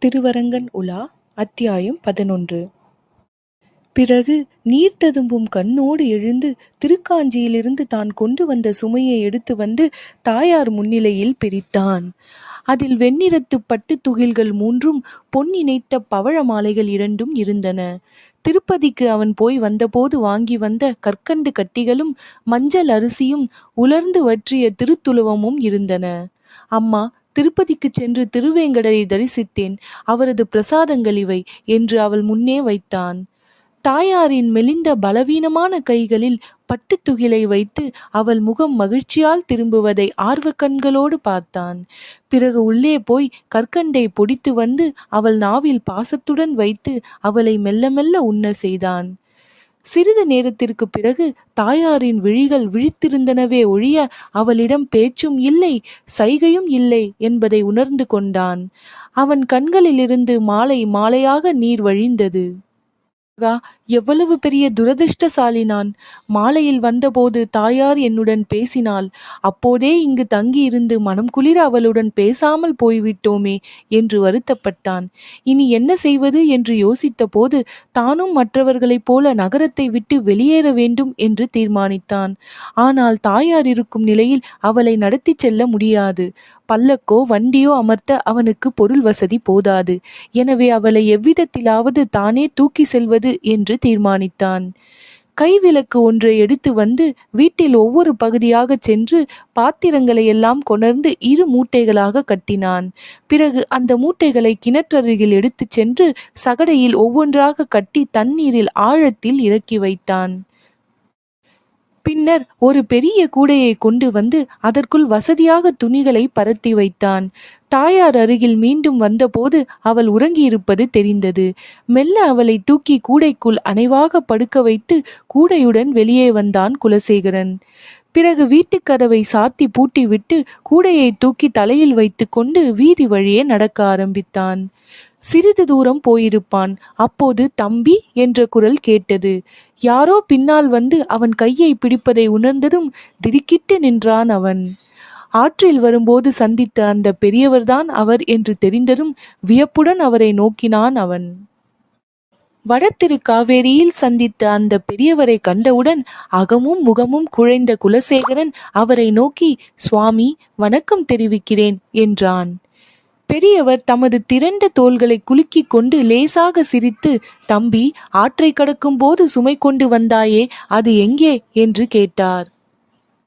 திருவரங்கன் உலா அத்தியாயம் 11. பிறகு நீர் ததும்பும் கண்ணோடு எழுந்து திருக்காஞ்சியிலிருந்து தான் கொண்டு வந்த சுமையை எடுத்து வந்து தாயார் முன்னிலையில் பிரித்தான். அதில் வெண்ணிறத்து பட்டு துகில்கள் 3ம் பொன் இணைத்த பவழ மாலைகள் 2ம் இருந்தன. திருப்பதிக்கு அவன் போய் வந்தபோது வாங்கி வந்த கற்கண்டு கட்டிகளும் மஞ்சள் அரிசியும் உலர்ந்து வற்றிய திருத்துலுவமும் இருந்தன. அம்மா, திருப்பதிக்கு சென்று திருவேங்கடரை தரிசித்தேன், அவரது பிரசாதங்கள் இவை என்று அவள் முன்னே வைத்தான். தாயாரின் மெலிந்த பலவீனமான கைகளில் பட்டுத்துகிலை வைத்து அவள் முகம் மகிழ்ச்சியால் திரும்புவதை ஆர்வ கண்களோடு பார்த்தான். பிறகு உள்ளே போய் கற்கண்டை பொடித்து வந்து அவள் நாவில் பாசத்துடன் வைத்து அவளை மெல்ல மெல்ல உண்ண செய்தான். சிறிது நேரத்திற்கு பிறகு தாயாரின் விழிகள் விழித்திருந்தனவே ஒழிய அவளிடம் பேச்சும் இல்லை, சைகையும் இல்லை என்பதை உணர்ந்து கொண்டான். அவன் கண்களிலிருந்து மாலை மாலையாக நீர் வழிந்தது. எவ்வளவு பெரிய துரதிர்ஷ்டசாலி நான்! மாலையில் வந்தபோது தாயார் என்னுடன் பேசினாள். அப்போதே இங்கு தங்கியிருந்து மனம் குளிர அவளுடன் பேசாமல் போய்விட்டோமே என்று வருத்தப்பட்டான். இனி என்ன செய்வது என்று யோசித்த போது தானும் மற்றவர்களைப் போல நகரத்தை விட்டு வெளியேற வேண்டும் என்று தீர்மானித்தான். ஆனால் தாயார் இருக்கும் நிலையில் அவளை நடத்தி செல்ல முடியாது. பல்லக்கோ வண்டியோ அமர்த்த அவனுக்கு பொருள் வசதி போதாது. எனவே அவளை எவ்விதத்திலாவது தானே தூக்கி செல்வது என்று தீர்மானித்தான். கைவிளக்கு ஒன்றை எடுத்து வந்து வீட்டில் ஒவ்வொரு பகுதியாக சென்று பாத்திரங்களை எல்லாம் கொணர்ந்து 2 மூட்டைகளாக கட்டினான். பிறகு அந்த மூட்டைகளை கிணற்றருகில் எடுத்து சென்று சகடையில் ஒவ்வொன்றாக கட்டி தண்ணீரில் ஆழத்தில் இறக்கி வைத்தான். பின்னர் ஒரு பெரிய கூடையை கொண்டு வந்து அதற்குள் வசதியாக துணிகளை பரத்தி வைத்தான். தாயார் அருகில் மீண்டும் வந்தபோது அவள் உறங்கியிருப்பது தெரிந்தது. மெல்ல அவளை தூக்கி கூடைக்குள் அணைவாக படுக்க வைத்து கூடையுடன் வெளியே வந்தான் குலசேகரன். பிறகு வீட்டுக்கதவை சாத்தி பூட்டிவிட்டு கூடையை தூக்கி தலையில் வைத்து கொண்டு வீதி வழியே நடக்க ஆரம்பித்தான். சிறிது தூரம் போயிருப்பான். அப்போது தம்பி என்ற குரல் கேட்டது. யாரோ பின்னால் வந்து அவன் கையை பிடிப்பதை உணர்ந்ததும் திடுக்கிட்டு நின்றான் அவன். ஆற்றில் வரும்போது சந்தித்த அந்த பெரியவர்தான் அவர் என்று தெரிந்ததும் வியப்புடன் அவரை நோக்கினான் அவன். வடதிரு காவேரியில் சந்தித்த அந்த பெரியவரை கண்டவுடன் அகமும் முகமும் குழைந்த குலசேகரன் அவரை நோக்கி, சுவாமி, வணக்கம் தெரிவிக்கிறேன் என்றான். பெரியவர் தமது திரண்ட தோள்களை குலுக்கிக் கொண்டு லேசாக சிரித்து, தம்பி, ஆற்றை கடக்கும் போது சுமை கொண்டு வந்தாயே, அது எங்கே என்று கேட்டார்.